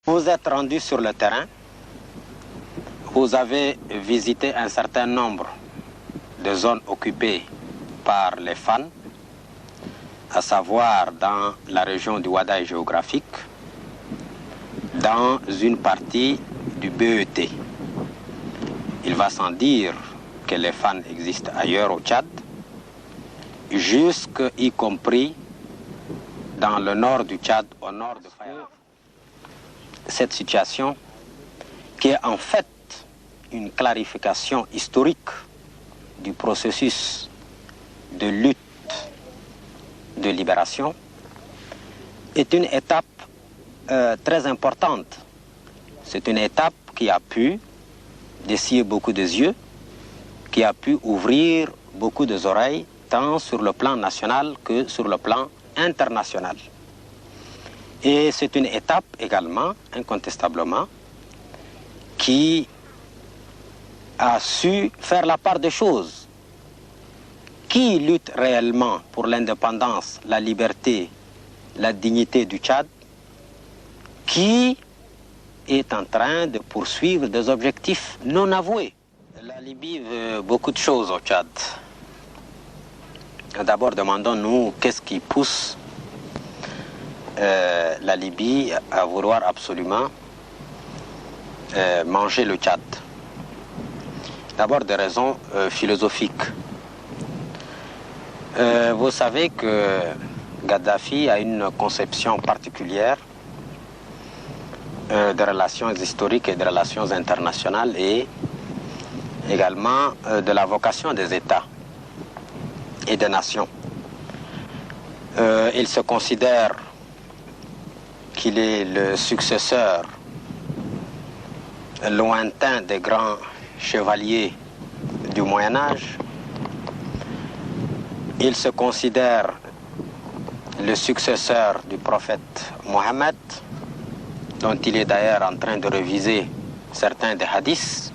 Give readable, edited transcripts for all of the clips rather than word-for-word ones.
Vous êtes rendu sur le terrain, vous avez visité un certain nombre de zones occupées par les fans, à savoir dans la région du Wadaï géographique, dans une partie du BET. Il va sans dire que les fans existent ailleurs au Tchad, y compris dans le nord du Tchad, au nord de Faya. Cette situation, qui est en fait une clarification historique du processus de lutte de libération, est une étape très importante. C'est une étape qui a pu dessiller beaucoup de yeux, qui a pu ouvrir beaucoup des oreilles, tant sur le plan national que sur le plan international. Et c'est une étape également, incontestablement, qui a su faire la part des choses. Qui lutte réellement pour l'indépendance, la liberté, la dignité du Tchad? Qui est en train de poursuivre des objectifs non avoués? La Libye veut beaucoup de choses au Tchad. D'abord, demandons-nous qu'est-ce qui pousse la Libye à vouloir absolument manger le Tchad. D'abord des raisons philosophiques. Vous savez que Kadhafi a une conception particulière des relations historiques et des relations internationales et également de la vocation des États et des nations. Il se considère qu'il est le successeur lointain des grands chevaliers du Moyen-Âge. Il se considère le successeur du prophète Mohammed, dont il est d'ailleurs en train de réviser certains des hadiths.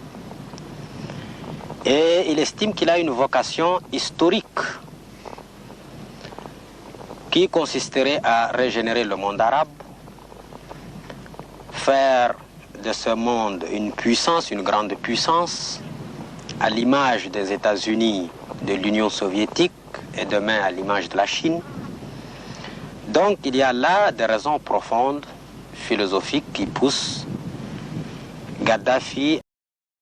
Et il estime qu'il a une vocation historique qui consisterait à régénérer le monde arabe, faire de ce monde une puissance, une grande puissance, à l'image des États-Unis, de l'Union soviétique et demain à l'image de la Chine. Donc il y a là des raisons profondes, philosophiques, qui poussent Kadhafi